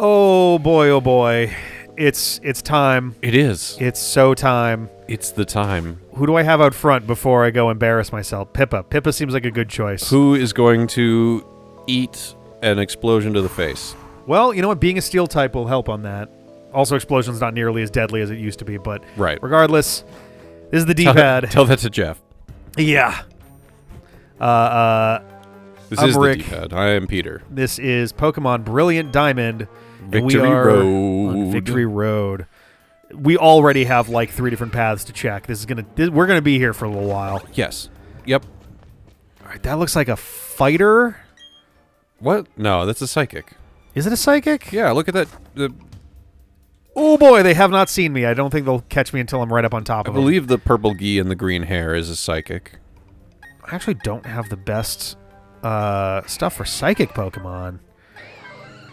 Oh boy. It's time. It is. It's so time. It's the time. Who do I have out front before I go embarrass myself? Pippa. Pippa seems like a good choice. Who is going to eat an explosion to the face? Well, you know what? Being a steel type will help on that. Also, explosion's not nearly as deadly as it used to be, but regardless, this is the D-pad. Tell that to Jeff. Yeah. This I'm is Rick. the D-pad. I am Peter. This is Pokemon Brilliant Diamond. Victory and we are Road. On Victory Road. We already have like 3 different paths to check. We're gonna be here for a little while. Yes. Yep. All right, that looks like a fighter. What? No, that's a psychic. Is it a psychic? Yeah, look at that. Oh boy, they have not seen me. I don't think they'll catch me until I'm right up on top of them. I believe the purple gi and the green hair is a psychic. I actually don't have the best stuff for psychic Pokemon.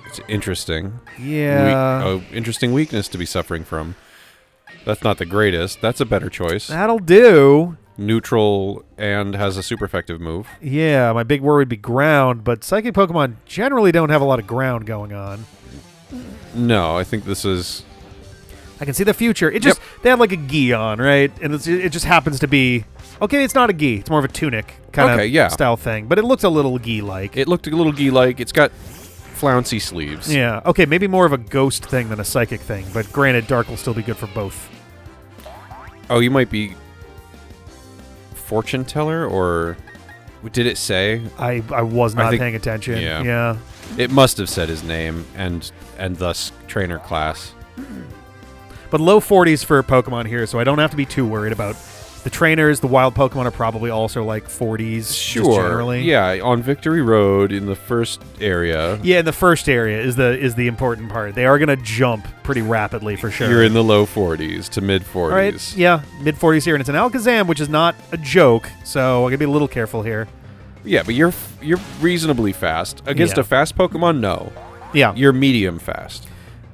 It's interesting. Yeah. Interesting weakness to be suffering from. That's not the greatest. That's a better choice. That'll do. Neutral and has a super effective move. Yeah, my big worry would be ground, but psychic Pokemon generally don't have a lot of ground going on. No, I think this is... I can see the future. It just they have like a gi on, right? And it just happens to be okay. It's not a gi. It's more of a tunic kind of style thing. But it looks a little gi-like. It looked a little gi-like. It's got flouncy sleeves. Yeah. Okay. Maybe more of a ghost thing than a psychic thing. But granted, dark will still be good for both. Oh, you might be fortune teller, or did it say? I was not paying attention. Yeah. It must have said his name and thus trainer class. But low 40s for Pokemon here, so I don't have to be too worried about the trainers. The wild Pokemon are probably also like 40s. Sure. Just generally. Yeah, on Victory Road in the first area. Yeah, in the first area is the important part. They are going to jump pretty rapidly for sure. You're in the low 40s to mid 40s. All right, yeah, mid 40s here, and it's an Alakazam, which is not a joke, so I'm going to be a little careful here. Yeah, but you're reasonably fast. Against a fast Pokemon, no. Yeah. You're medium fast.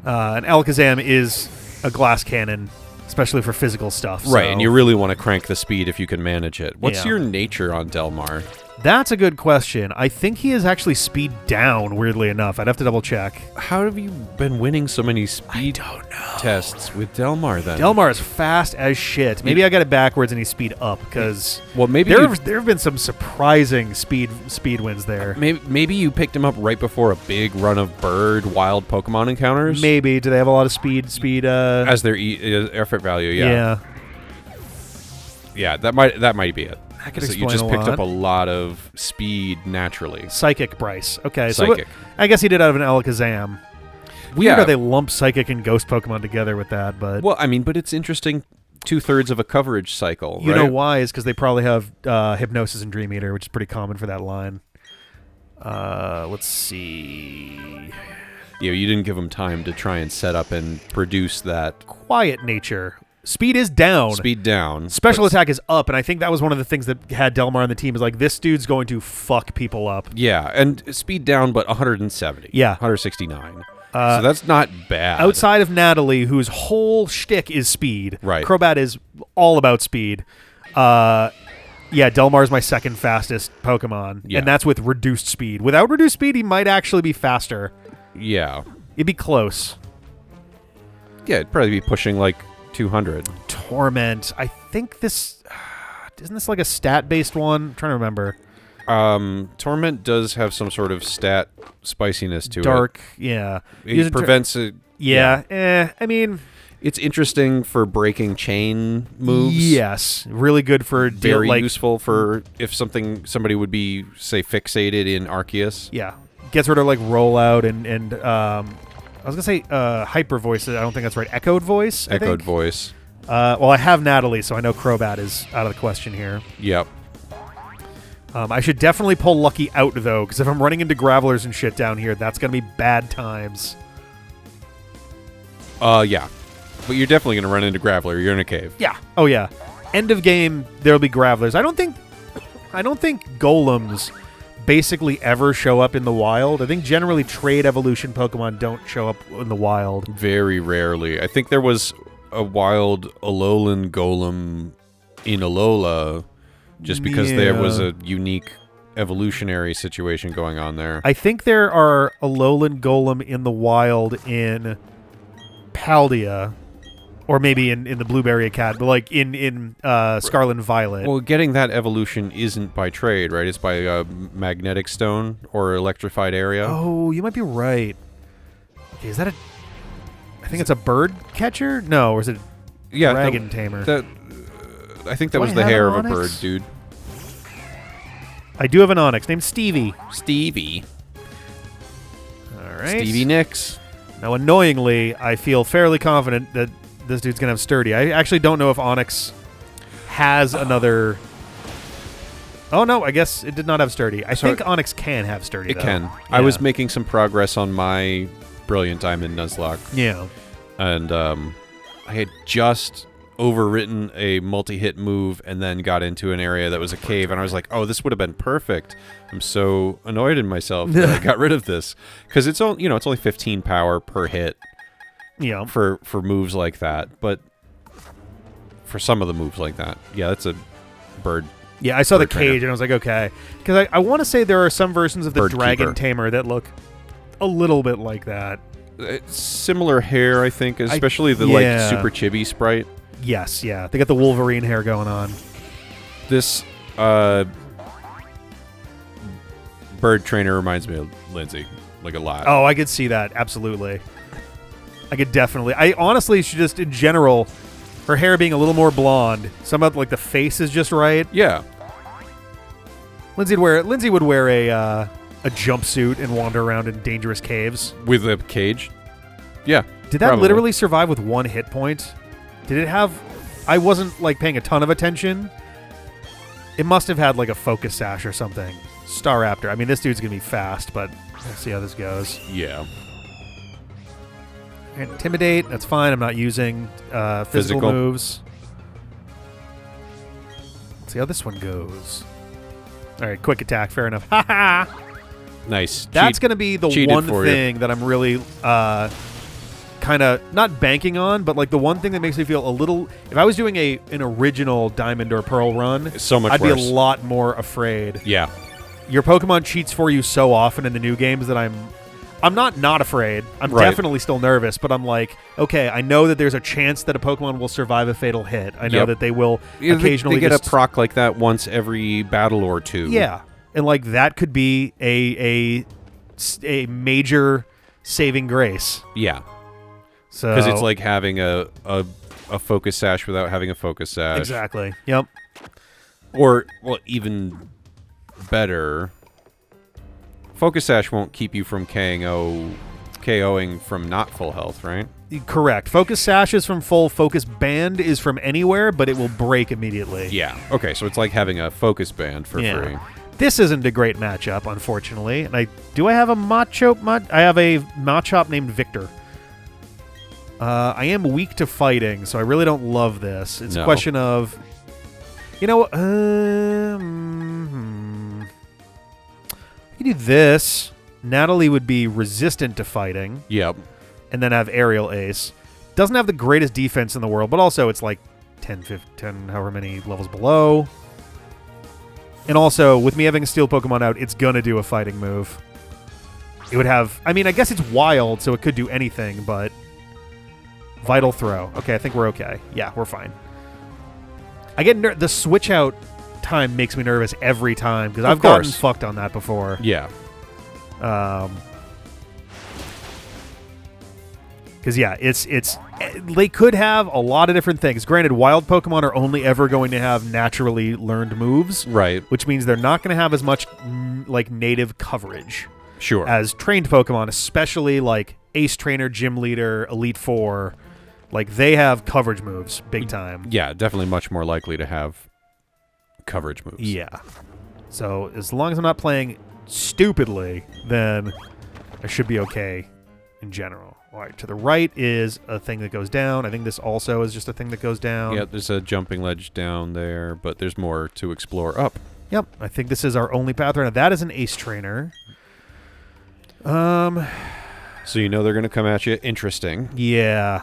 An Alakazam is a glass cannon, especially for physical stuff. Right, so. and you really want to crank the speed if you can manage it. What's Yeah. your nature on Delmar? That's a good question. I think he is actually speed down, weirdly enough. I'd have to double check. How have you been winning so many speed tests with Delmar then? Delmar is fast as shit. Maybe I got it backwards and he's speed up because maybe there have been some surprising speed wins there. Maybe you picked him up right before a big run of bird wild Pokemon encounters. Maybe. Do they have a lot of speed? As their effort value? Yeah. Yeah, that might be it. That could so explain you just a picked lot. up a lot of speed naturally. Psychic Bryce. Okay, Psychic. So I guess he did out of an Alakazam. Weird Yeah. how they lump Psychic and Ghost Pokemon together with that, but... Well, I mean, but it's interesting. 2/3 of a coverage cycle, You right? know why is because they probably have Hypnosis and Dream Eater, which is pretty common for that line. Let's see... Yeah, you didn't give them time to try and set up and produce that. Quiet Nature. Speed is down. Speed down. Special attack is up, and I think that was one of the things that had Delmar on the team is like, this dude's going to fuck people up. Yeah, and speed down, but 170. Yeah. 169. So that's not bad. Outside of Natalie, whose whole shtick is speed. Right. Crobat is all about speed. Yeah, Delmar's my second fastest Pokemon, Yeah. and that's with reduced speed. Without reduced speed, he might actually be faster. Yeah. It'd be close. Yeah, it'd probably be pushing like 200. Torment. I think this... Isn't this like a stat-based one? I'm trying to remember. Torment does have some sort of stat spiciness to Dark, yeah. it. It prevents it. Yeah. I mean... It's interesting for breaking chain moves. Yes. Really good for... Very useful for if somebody would be, say, fixated in Arceus. Yeah. Gets rid of like rollout and I was gonna say hyper voice. I don't think that's right. Echoed voice. Echoed voice. Well, I have Natalie, so I know Crobat is out of the question here. Yep. I should definitely pull Lucky out though, because if I'm running into Gravelers and shit down here, that's gonna be bad times. Yeah. But you're definitely gonna run into Graveler. You're in a cave. Yeah. Oh yeah. End of game, there'll be Gravelers. I don't think Golems basically ever show up in the wild. I think generally trade evolution Pokemon don't show up in the wild. Very rarely. I think there was a wild Alolan Golem in Alola just because there was a unique evolutionary situation going on there. I think there are a Alolan Golem in the wild in Paldea, or maybe in the Blueberry Academy, but like in Scarlet and Violet. Well, getting that evolution isn't by trade, right? It's by magnetic stone or electrified area. Oh, you might be right. Okay, is that I think it's a bird catcher? No, or is it dragon tamer? I think that was the hair of a bird, dude. I do have an Onix named Stevie. Stevie. All right. Stevie Nicks. Now, annoyingly, I feel fairly confident that this dude's going to have Sturdy. I actually don't know if Onix has another... Oh, no, I guess it did not have Sturdy. I think Onix can have Sturdy, It can. Yeah. I was making some progress on my Brilliant Diamond Nuzlocke. Yeah. And I had just overwritten a multi-hit move and then got into an area that was a cave, and I was like, oh, this would have been perfect. I'm so annoyed in myself that I got rid of this. Because it's only, it's only 15 power per hit for moves like that. But for some of the moves like that, yeah, that's a bird. Yeah, I saw the cage and I was like, okay. Because I want to say there are some versions of the Dragon Tamer that look a little bit like that. Similar hair, I think, especially the like super chibi sprite. Yes, yeah. They got the Wolverine hair going on. This bird trainer reminds me of Lindsay, like a lot. Oh, I could see that. Absolutely. I could definitely. I honestly should just, in general, her hair being a little more blonde. Some of like the face is just right. Yeah. Lindsay would wear a jumpsuit and wander around in dangerous caves with a cage. Yeah. Did that literally survive with 1 hit point? Did it have... I wasn't, like, paying a ton of attention. It must have had, like, a focus sash or something. Staraptor. I mean, this dude's going to be fast, but let's see how this goes. Yeah. Intimidate. That's fine. I'm not using physical moves. Let's see how this one goes. All right, quick attack. Fair enough. Ha ha! Nice. That's going to be the one thing that I'm really... kind of not banking on, but like the one thing that makes me feel a little... If I was doing an original Diamond or Pearl run, I'd be a lot more afraid. Yeah. Your Pokemon cheats for you so often in the new games that I'm not afraid. I'm definitely still nervous, but I'm like, okay, I know that there's a chance that a Pokemon will survive a fatal hit. I know that they will occasionally they get a proc like that once every battle or two. Yeah. And like that could be a major saving grace. Yeah. Because it's like having a focus sash without having a focus sash. Exactly. Yep. Or, well, even better, focus sash won't keep you from KOing from not full health, right? Correct. Focus sash is from full. Focus band is from anywhere, but it will break immediately. Yeah. Okay, so it's like having a focus band for free. This isn't a great matchup, unfortunately. And I have a Machop? I have a Machop named Victor. I am weak to fighting, so I really don't love this. It's a question of... You know what? You do this. Natalie would be resistant to fighting. Yep. And then have Aerial Ace. Doesn't have the greatest defense in the world, but also it's like 10, 15, however many levels below. And also, with me having a Steel Pokemon out, it's going to do a fighting move. It would have... I mean, I guess it's wild, so it could do anything, but... Vital Throw. Okay, I think we're okay. Yeah, we're fine. I get the switch out time makes me nervous every time because I've gotten fucked on that before. Yeah. Because yeah, it's they could have a lot of different things. Granted, wild Pokemon are only ever going to have naturally learned moves, right? Which means they're not going to have as much like native coverage, as trained Pokemon, especially like Ace Trainer, Gym Leader, Elite Four. Like, they have coverage moves big time. Yeah, definitely much more likely to have coverage moves. Yeah. So, as long as I'm not playing stupidly, then I should be okay in general. All right, to the right is a thing that goes down. I think this also is just a thing that goes down. Yeah, there's a jumping ledge down there, but there's more to explore up. Yep, I think this is our only path right now. That is an Ace Trainer. So you know they're going to come at you. Interesting. Yeah.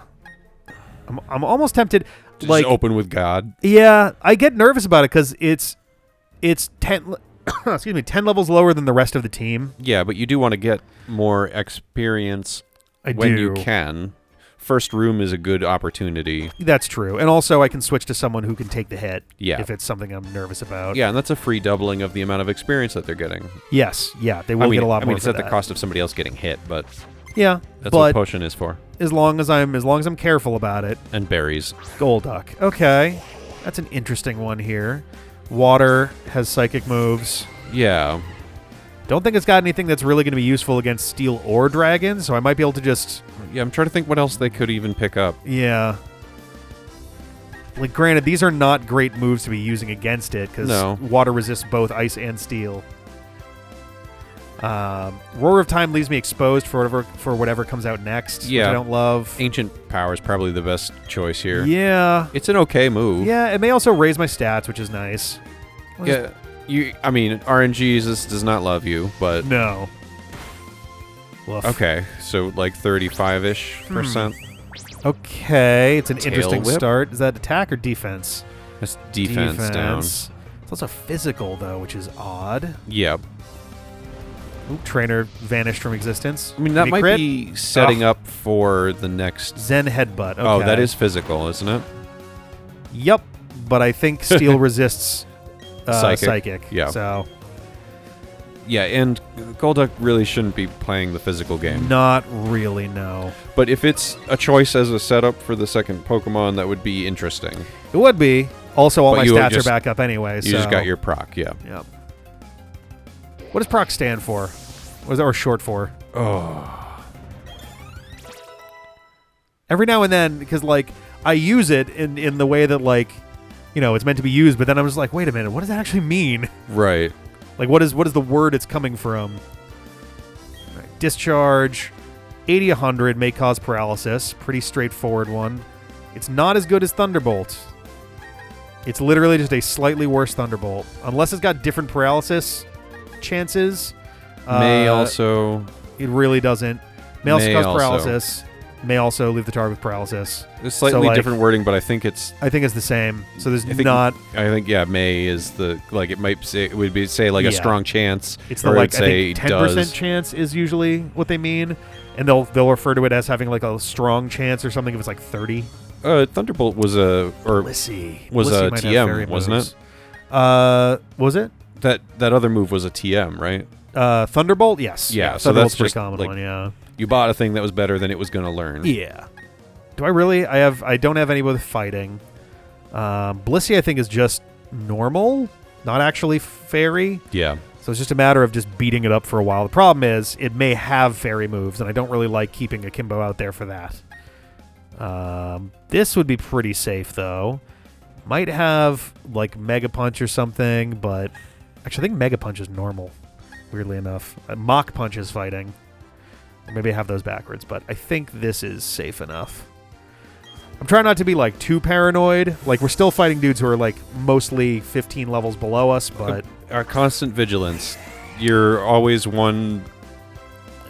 I'm almost tempted. Just open with God. Yeah, I get nervous about it because it's 10. excuse me, 10 levels lower than the rest of the team. Yeah, but you do want to get more experience when you can. First room is a good opportunity. That's true. And also I can switch to someone who can take the hit if it's something I'm nervous about. Yeah, and that's a free doubling of the amount of experience that they're getting. Yes, yeah, they will get a lot more. It's at the cost of somebody else getting hit, but yeah, that's what potion is for. As long as I'm careful about it. And berries. Golduck. Okay. That's an interesting one here. Water has psychic moves. Yeah. Don't think it's got anything that's really going to be useful against steel or dragon, so I might be able to just... Yeah, I'm trying to think what else they could even pick up. Yeah. Like, granted, these are not great moves to be using against it, because water resists both ice and steel. Roar of Time leaves me exposed for whatever comes out next, which I don't love. Ancient Power is probably the best choice here. Yeah. It's an okay move. Yeah, it may also raise my stats, which is nice. RNG does not love you, but... No. Woof. Okay, so like 35-ish%. Okay, it's an interesting whip. start. Is that attack or defense? That's defense down. It's also physical, though, which is odd. Yep. Ooh, Trainer vanished from existence. I mean, that might be setting up for the next... Zen Headbutt. Okay. Oh, that is physical, isn't it? Yep, but I think steel resists psychic. Yeah. So... Yeah, and Golduck really shouldn't be playing the physical game. Not really, no. But if it's a choice as a setup for the second Pokemon, that would be interesting. It would be. Also, all my stats are back up anyway. You just got your proc, yeah. Yep. What does proc stand for? What is that or short for? Oh. Every now and then, because, like, I use it in the way that, like, you know, it's meant to be used, but then I'm just like, wait a minute, what does that actually mean? Right. Like, what is the word it's coming from? Right. Discharge, 80-100 may cause paralysis. Pretty straightforward one. It's not as good as Thunderbolt. It's literally just a slightly worse Thunderbolt. Unless it's got different paralysis chances. May also... It really doesn't. May also cause paralysis. May also leave the target with paralysis. There's slightly different wording, but I think it's... I think it's the same. So there's I think, yeah, may is the... Like, it might say... It would be, say, like, a strong chance. It's the, like, I think 10% chance is usually what they mean. And they'll refer to it as having, like, a strong chance or something if it's, like, 30. Thunderbolt was a... Or Blissey. Was Blissey a TM, wasn't it? Was it? That other move was a TM, right? Thunderbolt? Yes. Yeah, so Thunderbolt's that's a just, pretty common like, one, yeah. You bought a thing that was better than it was going to learn. Yeah. Do I really? I don't have any with fighting. Blissey, I think, is just normal, not actually fairy. Yeah. So it's just a matter of just beating it up for a while. The problem is it may have fairy moves, and I don't really like keeping Akimbo out there for that. This would be pretty safe, though. Might have, like, Mega Punch or something, but... Actually, I think Mega Punch is normal, weirdly enough. Mach Punch is fighting. Or maybe I have those backwards, but I think this is safe enough. I'm trying not to be, like, too paranoid. Like, we're still fighting dudes who are, like, mostly 15 levels below us, but... Our constant vigilance. You're always one...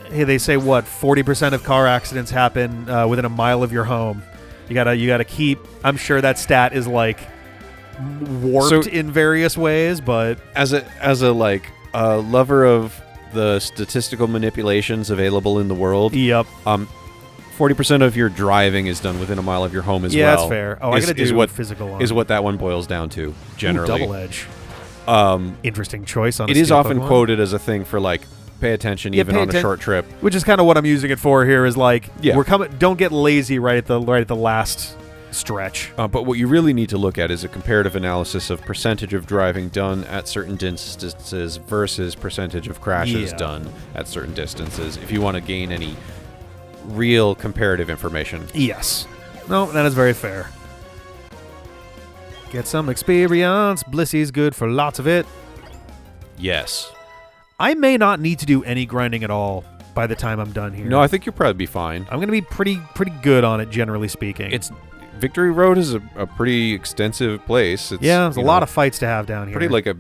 Hey, they say, what, 40% of car accidents happen within a mile of your home. You gotta keep... I'm sure that stat is, like, warped in various ways, but... As a like, lover of the statistical manipulations available in the world... Yep. 40% of your driving is done within a mile of your home as well. Yeah, that's fair. Oh, I gotta do physical one. Is what that one boils down to, generally. Ooh, double edge. Interesting choice on it is often quoted as a thing for, like, pay attention even on a short trip. Which is kind of what I'm using it for here is, like, yeah. Don't get lazy right at the last stretch. But what you really need to look at is a comparative analysis of percentage of driving done at certain distances versus percentage of crashes done at certain distances if you want to gain any real comparative information. Yes. No, that is very fair. Get some experience. Blissey's good for lots of it. Yes. I may not need to do any grinding at all by the time I'm done here. No, I think you'll probably be fine. I'm going to be pretty good on it, generally speaking. Victory Road is a pretty extensive place. There's a lot of fights to have down here. Pretty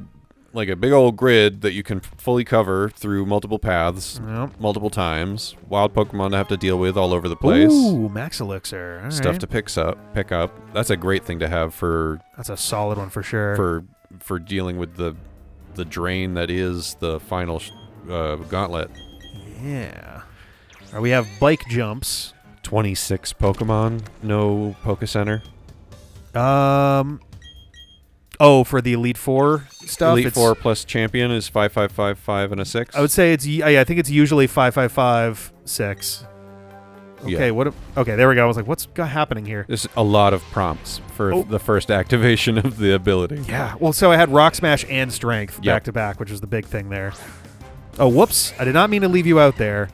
like a big old grid that you can fully cover through multiple paths, multiple times. Wild Pokemon to have to deal with all over the place. Ooh, Max Elixir. All Stuff right. to pick up. That's a great thing to have for... That's a solid one for sure. For dealing with the the drain that is the final gauntlet. Yeah. All right, we have bike jumps. 26 Pokemon, no Poke Center. Oh, for the Elite Four stuff? Elite Four plus Champion is 5, 5, 5, 5, and a 6. I would say it's... I think it's usually 5, 5, 5, 6. Okay, Yeah. Okay, there we go. I was like, what's happening here? There's a lot of prompts for the first activation of the ability. Yeah, well, so I had Rock Smash and Strength Yep. back to back, which was the big thing there. Oh, whoops. I did not mean to leave you out there.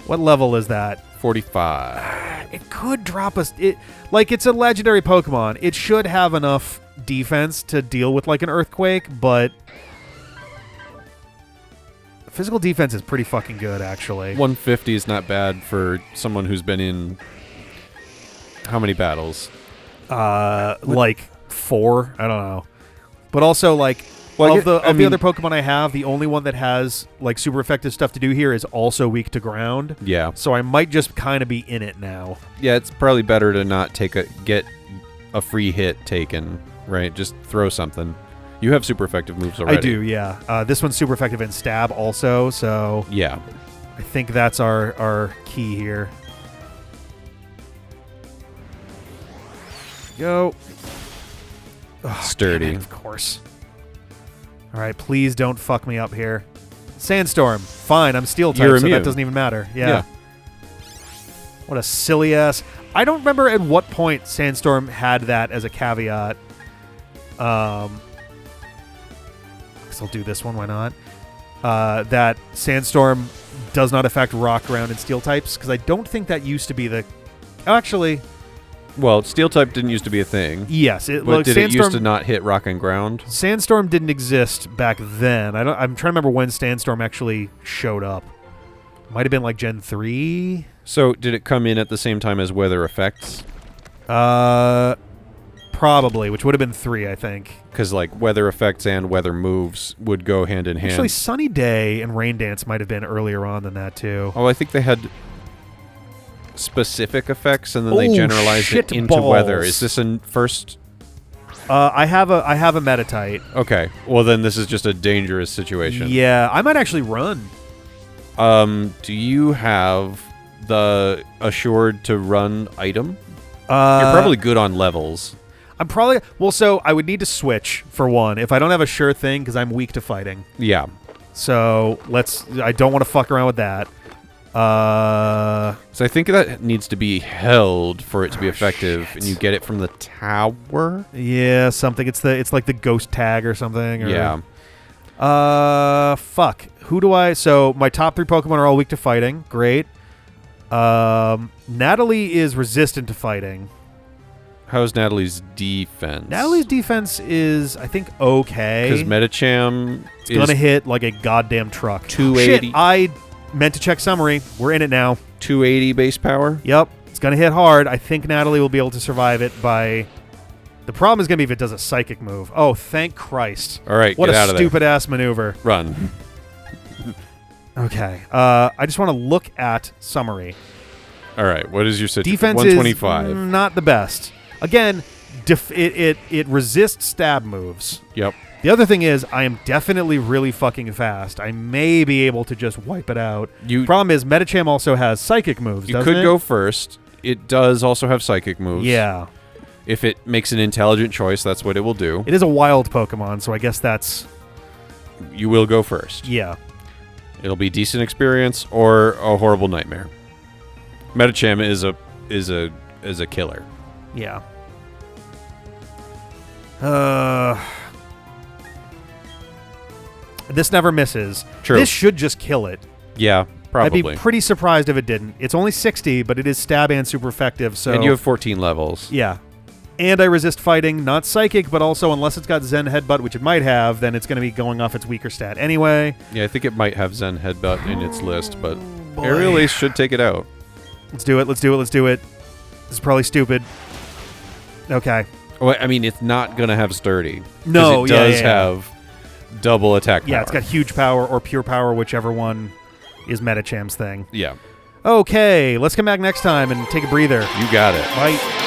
What level is that? 45. It could drop us... it's a legendary Pokemon. It should have enough defense to deal with, like, an Earthquake, but... Physical defense is pretty fucking good, actually. 150 is not bad for someone who's been in... How many battles? Like 4. I don't know. But also, like... Well, of the other Pokemon I have, the only one that has like super effective stuff to do here is also weak to ground. Yeah. So I might just kind of be in it now. Yeah, it's probably better to not get a free hit taken, right? Just throw something. You have super effective moves already. I do, yeah. This one's super effective in stab also, so yeah. I think that's our key here. Go. Oh, Sturdy. damn it, of course. All right, please don't fuck me up here. Sandstorm. Fine, I'm Steel type, You're so immune. that doesn't even matter. Yeah. What a silly ass. I don't remember at what point Sandstorm had that as a caveat. I guess I'll do this one, why not? That Sandstorm does not affect rock, ground, and steel types, because I don't think that used to be the... Oh, actually... Well, Steel type didn't used to be a thing. Yes. But did it used to not hit rock and ground? Sandstorm didn't exist back then. I'm trying to remember when Sandstorm actually showed up. Might have been like Gen 3. So, did it come in at the same time as weather effects? Probably, which would have been 3, I think. Because, like, weather effects and weather moves would go hand in hand. Actually, Sunny Day and Rain Dance might have been earlier on than that, too. Oh, I think they had specific effects, and then they generalized it into balls. weather. Is this a first? I have a Metatite. Okay. Well, then this is just a dangerous situation. Yeah, I might actually run. Do you have the assured to run item? You're Uh, probably good on levels. I'm probably... Well, so I would need to switch, for one, if I don't have a sure thing, because I'm weak to fighting. Yeah. So, I don't want to fuck around with that. So I think that needs to be held for it to be effective, shit. and you get it from the tower? Yeah, something. It's like the ghost tag or something. Or, Yeah. Fuck. Who do I... So, my top 3 Pokemon are all weak to fighting. Great. Natalie is resistant to fighting. How's Natalie's defense? Natalie's defense is, I think, okay. Because Medicham It's gonna hit like a goddamn truck. 280. Shit, I meant to check summary. We're in it now. 280 base power. Yep. It's gonna hit hard. I think Natalie will be able to survive it by... The problem is gonna be if it does a psychic move. Oh, thank Christ. All right, What get a out of there. stupid-ass maneuver. Run. Okay. I just want to look at summary. All right, what is your situation? Defense 125. is not the best. Again, it resists stab moves. Yep. The other thing is, I am definitely really fucking fast. I may be able to just wipe it out. Problem is, Medicham also has psychic moves, You doesn't could it? go first. It does also have psychic moves. Yeah. If it makes an intelligent choice, that's what it will do. It is a wild Pokemon, so I guess that's... You will go first. Yeah. It'll be decent experience or a horrible nightmare. Medicham is a killer. Yeah. This never misses. True. This should just kill it. Yeah, probably. I'd be pretty surprised if it didn't. It's only 60, but it is stab and super effective, so... And you have 14 levels. Yeah. And I resist fighting, not psychic, but also unless it's got Zen Headbutt, which it might have, then it's going to be going off its weaker stat anyway. Yeah, I think it might have Zen Headbutt in its list, but boy. Aerial Ace should take it out. Let's do it, let's do it, let's do it. This is probably stupid. Okay. Well, I mean, it's not going to have Sturdy. 'cause No, it yeah, does yeah. have double attack power. Yeah, it's got huge power or pure power, whichever one is Metacham's thing. Yeah. Okay, let's come back next time and take a breather. You got it. Bye.